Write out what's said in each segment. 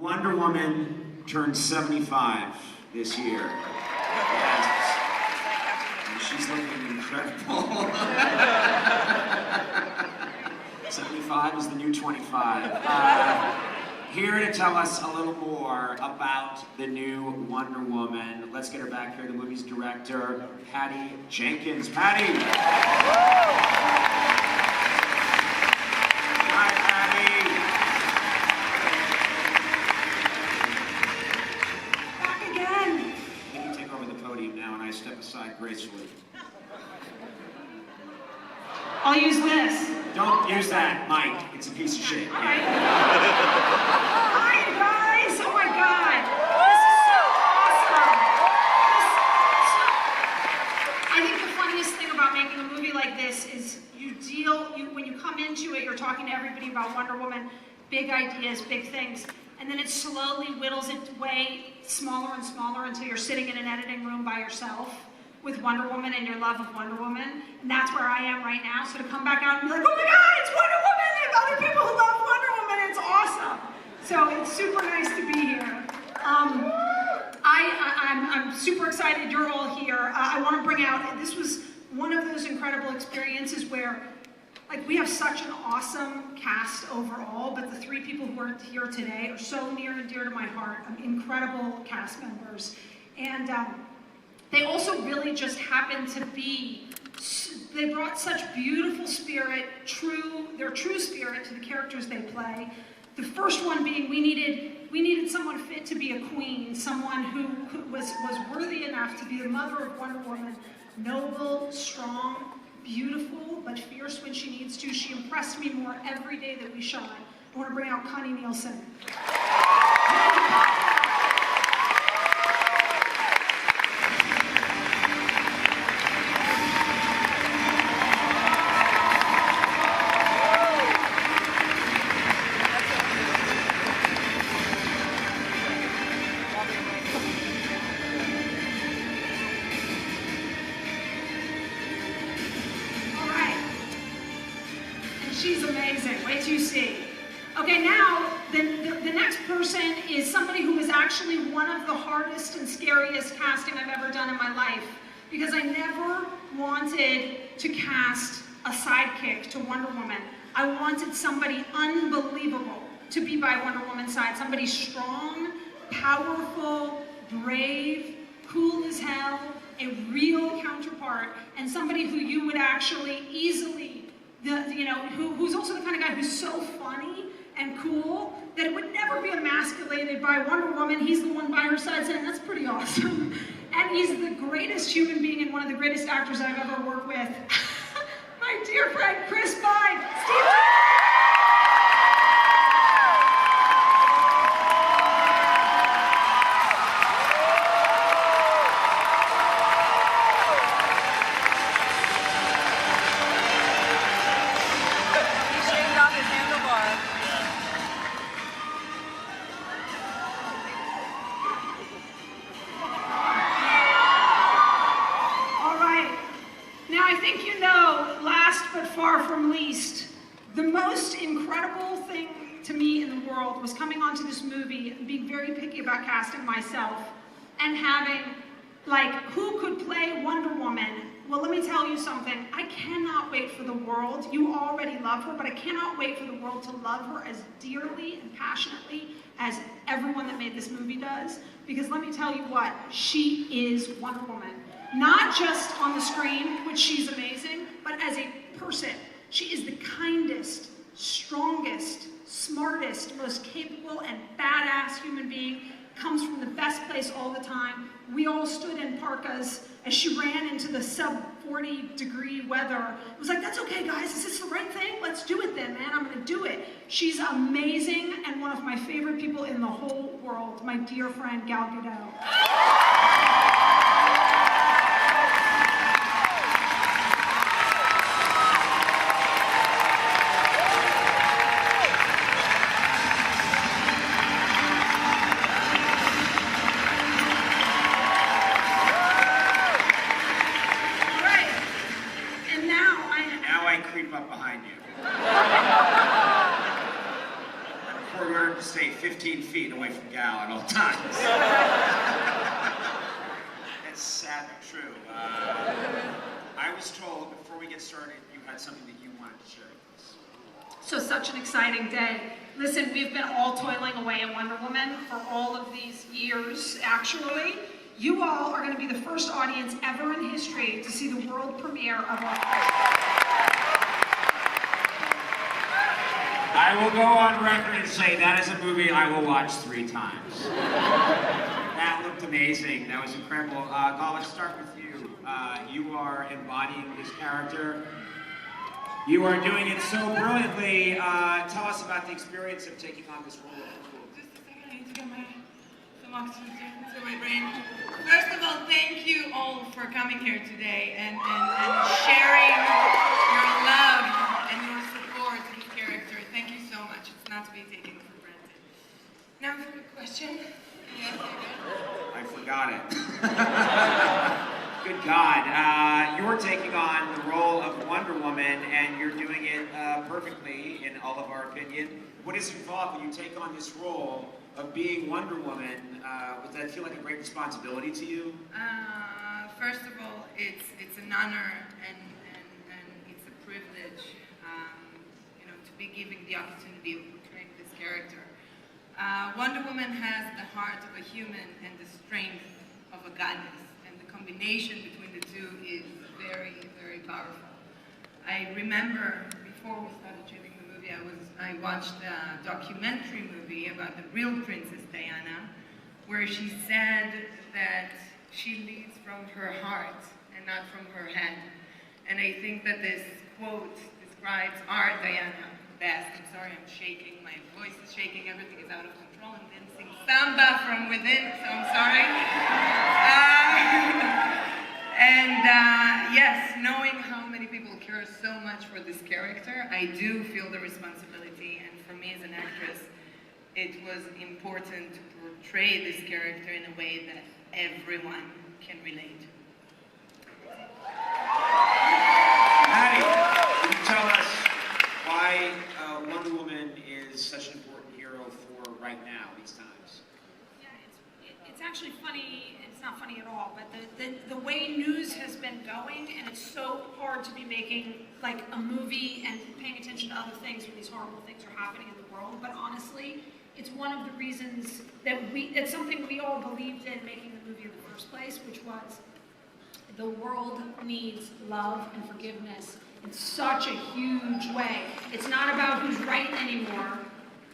Wonder Woman turned 75 this year. Yes. And she's looking incredible. 75 is the new 25. Here to tell us a little more about the new Wonder Woman. Let's get her back here, the movie's director, Patty Jenkins. Patty! Hi, Patty! Back again! You can take over the podium now and I step aside gracefully. I'll use this. Don't use that, Mike. It's a piece of shit. All right. Hi, guys! Oh my God! This is so awesome! I think the funniest thing about making a movie like this is when you come into it, you're talking to everybody about Wonder Woman, big ideas, big things, and then it slowly whittles its way smaller and smaller until you're sitting in an editing room by yourself with Wonder Woman and your love of Wonder Woman, and that's where I am right now. So to come back out and be like, oh my God, it's Wonder Woman, and other people who love Wonder Woman, it's awesome. So it's super nice to be here. I'm super excited you're all here. I want to bring out, this was one of those incredible experiences where, like, we have such an awesome cast overall, but the three people who are here today are so near and dear to my heart. Incredible cast members. And they also really just happen to be, they brought such beautiful spirit, their true spirit to the characters they play. The first one being we needed someone fit to be a queen, someone who was worthy enough to be the mother of Wonder Woman, noble, strong, beautiful, but fierce when she needs to. She impressed me more every day that we shot. I want to bring out Connie Nielsen. She's amazing. Wait till you see. Okay, now the next person is somebody who is actually one of the hardest and scariest casting I've ever done in my life, because I never wanted to cast a sidekick to Wonder Woman. I wanted somebody unbelievable to be by Wonder Woman's side. Somebody strong, powerful, brave, cool as hell, a real counterpart, and somebody who you would actually easily who's also the kind of guy who's so funny and cool that it would never be emasculated by Wonder Woman. He's the one by her side saying, that's pretty awesome. And he's the greatest human being and one of the greatest actors I've ever worked with. My dear friend, Chris Pine. Steve. Far from least, the most incredible thing to me in the world was coming onto this movie and being very picky about casting myself and having, like, who could play Wonder Woman? Well, let me tell you something. I cannot wait for the world. You already love her, but I cannot wait for the world to love her as dearly and passionately as everyone that made this movie does. Because let me tell you what, she is Wonder Woman. Not just on the screen, which she's amazing, but as a person. She is the kindest, strongest, smartest, most capable and badass human being. Comes from the best place all the time. We all stood in parkas as she ran into the sub-40-degree weather. It was like, that's okay, guys. Is this the right thing? Let's do it then, man. I'm going to do it. She's amazing and one of my favorite people in the whole world, my dear friend, Gal Gadot. stay 15 feet away from Gal at all times. It's sad but true. I was told before we get started you had something that you wanted to share with us. So such an exciting day. Listen, we've been all toiling away at Wonder Woman for all of these years, actually. You all are going to be the first audience ever in history to see the world premiere of our I will go on record and say that is a movie I will watch 3 times. That looked amazing. That was incredible. Gal, let's start with you. You are embodying this character. You are doing it so brilliantly. Tell us about the experience of taking on this role. Just a second, I need to get some oxygen to my brain. First of all, thank you all for coming here today and sharing your love and your support to this character. Thank you so much. It's not to be taken for granted. Now for the question. Yes, I forgot it. Good God. You're taking on the role of Wonder Woman, and you're doing it perfectly, in all of our opinion. What is involved when you take on this role of being Wonder Woman? Does that feel like a great responsibility to you? First of all, it's an honor and it's a privilege, to be given the opportunity of portraying this character. Wonder Woman has the heart of a human and the strength of a goddess. The combination between the two is very, very powerful. I remember before we started shooting the movie, I watched a documentary movie about the real Princess Diana, where she said that she leads from her heart and not from her head. And I think that this quote describes our Diana best. I'm sorry, I'm shaking. My voice is shaking. Everything is out of control. I'm dancing samba from within, so I'm sorry. Yes, knowing how many people care so much for this character, I do feel the responsibility, and for me as an actress, it was important to portray this character in a way that everyone can relate. Patty, can you tell us why Wonder Woman is such an important hero for right now, these times? Yeah, it's actually funny. It's not funny at all, but the way news has been going, and it's so hard to be making like a movie and paying attention to other things when these horrible things are happening in the world. But honestly, it's one of the reasons that it's something we all believed in making the movie in the first place, which was the world needs love and forgiveness in such a huge way. It's not about who's right anymore.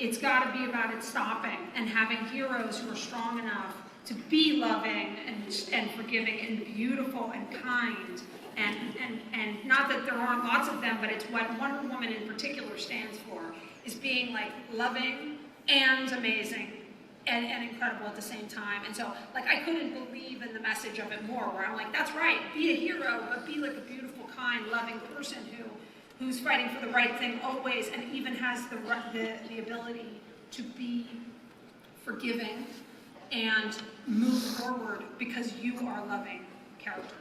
It's got to be about it stopping and having heroes who are strong enough to be loving and forgiving and beautiful and kind. And not that there aren't lots of them, but it's what Wonder Woman in particular stands for, is being like loving and amazing and incredible at the same time. And so, like, I couldn't believe in the message of it more, where I'm like, that's right, be a hero, but be like a beautiful, kind, loving person who's fighting for the right thing always, and even has the ability to be forgiving and move forward because you are a loving character.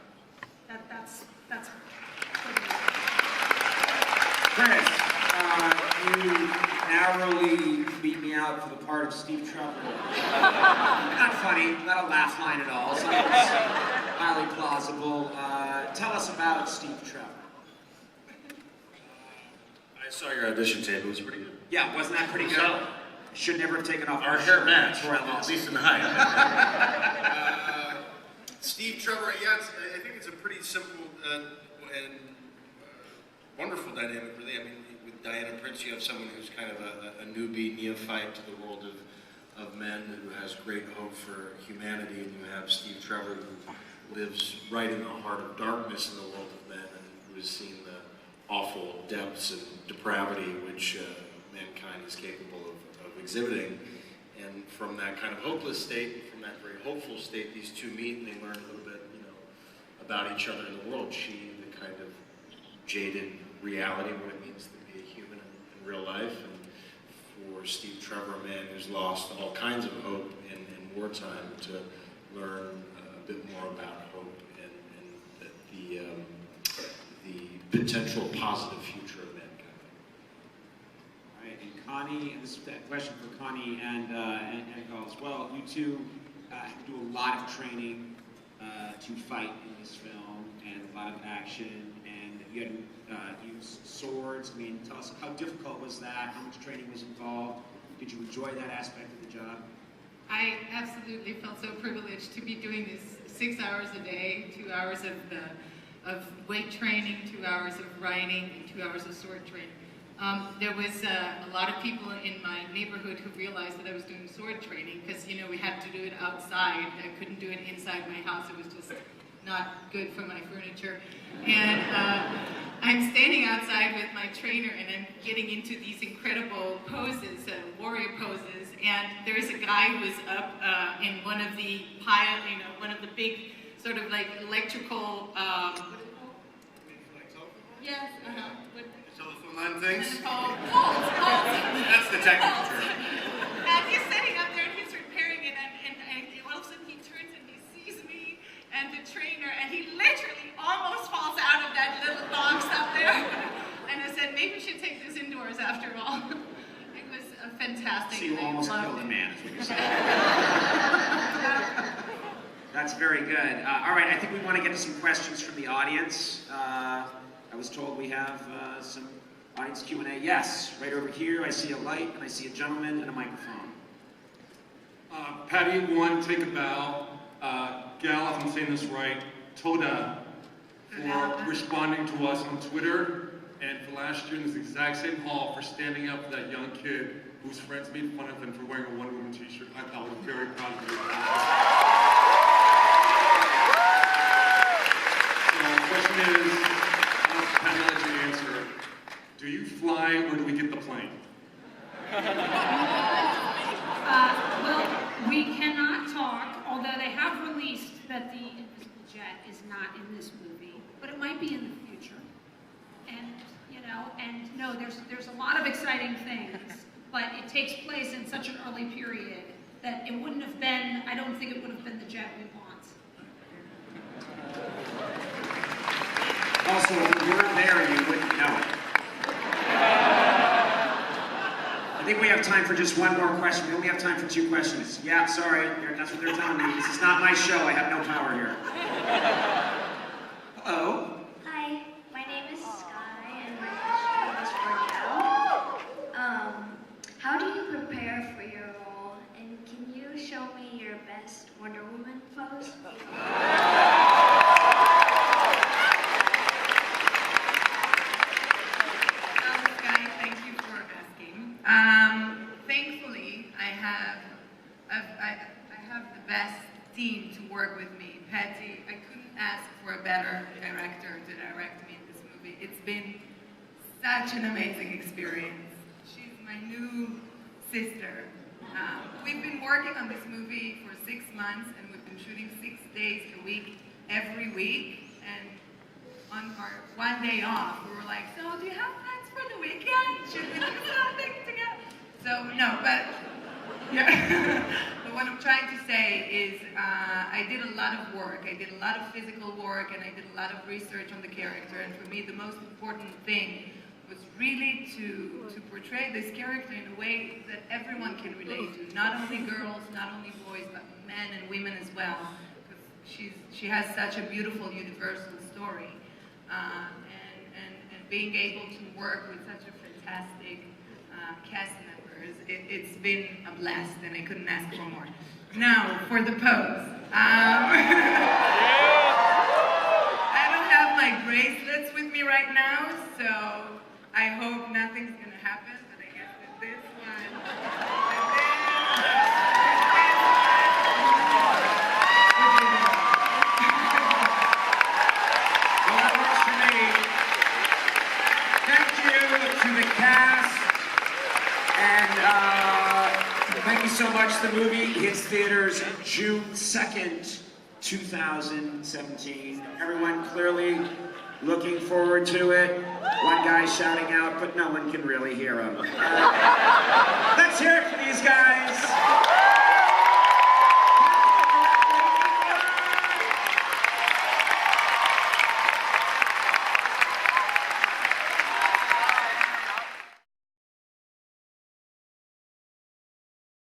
That's Chris, you narrowly beat me out for the part of Steve Trevor. Not funny, not a laugh line at all. So it's highly plausible. Tell us about Steve Trevor. I saw your audition tape. It was pretty good. Yeah, wasn't that pretty good? So, Should never have taken off our hair matched, before I at lost. least in the height. Steve Trevor, yeah, I think it's a pretty simple and wonderful dynamic, really. I mean, with Diana Prince, you have someone who's kind of a newbie, neophyte to the world of men, who has great hope for humanity, and you have Steve Trevor, who lives right in the heart of darkness in the world of men, and who has seen the awful depths and depravity which mankind is capable of exhibiting. And from that kind of hopeless state, from that very hopeful state, these two meet and they learn a little bit, about each other in the world. She, the kind of jaded reality, what it means to be a human in real life, and for Steve Trevor, a man who's lost all kinds of hope in wartime, to learn a bit more about hope and the potential positive future of mankind. All right, and Connie, and this is a question for Connie and Gal as well. You two do a lot of training to fight in this film, and a lot of action, and you had to use swords. I mean, tell us, how difficult was that? How much training was involved? Did you enjoy that aspect of the job? I absolutely felt so privileged to be doing this 6 hours a day, 2 hours of weight training, 2 hours of riding, and 2 hours of sword training. There was a lot of people in my neighborhood who realized that I was doing sword training because, you know, we had to do it outside. I couldn't do it inside my house. It was just not good for my furniture. And I'm standing outside with my trainer, and I'm getting into these incredible poses, warrior poses. And there's a guy who's up in one of the one of the big sort of like electrical. What is it called? Yes. Telephone line things? Poles. That's the technical term. And he's sitting up there and he's repairing it, and all of a sudden he turns and he sees me and the trainer, and he literally almost falls out of that little box up there. And I said, maybe we should take this indoors after all. It was a fantastic. So you almost killed a man, is what you're saying. That's very good. All right, I think we want to get to some questions from the audience. I was told we have some audience Q&A. Yes, right over here. I see a light, and I see a gentleman and a microphone. Patty, one, take a bow. Gal, if I'm saying this right, Toda, for responding to us on Twitter, and for last year in this exact same hall for standing up for that young kid whose friends made fun of him for wearing a Wonder Woman t-shirt. I thought was very proud of you. So the question is, Patty, I'll let you answer. Do you fly or do we get the plane? Well, we cannot talk, although they have released that the invisible jet is not in this movie, but it might be in the future. And, you know, and no, there's a lot of exciting things, but it takes place in such an early period that it wouldn't have been, I don't think it would have been the jet we want. Also, if you weren't there, you wouldn't know it. I think we have time for just one more question. We only have time for 2 questions. Yeah, sorry, that's what they're telling me. This is not my show. I have no power here. Hello. Hi, my name is Sky, and my question is for Gal. How do you prepare for your role, and can you show me your best Wonder Woman pose? Thankfully, I have the best team to work with me. Patty, I couldn't ask for a better director to direct me in this movie. It's been such an amazing experience. She's my new sister. We've been working on this movie for 6 months, and we've been shooting 6 days a week, every week. And on our one day off, we were like, so do you have plans for the weekend? Should we do something together? So, no, but, yeah. But what I'm trying to say is I did a lot of work. I did a lot of physical work, and I did a lot of research on the character. And for me, the most important thing was really to portray this character in a way that everyone can relate to. Not only girls, not only boys, but men and women as well. Because she has such a beautiful, universal story. And being able to work with such a fantastic cast members, it's been a blast, and I couldn't ask for more. Now, for the pose. I don't have my bracelets with me right now, so I hope nothing's going to happen, but I guess with this one. Thank you so much. The movie hits theaters June 2nd, 2017. Everyone clearly looking forward to it. One guy shouting out, but no one can really hear him.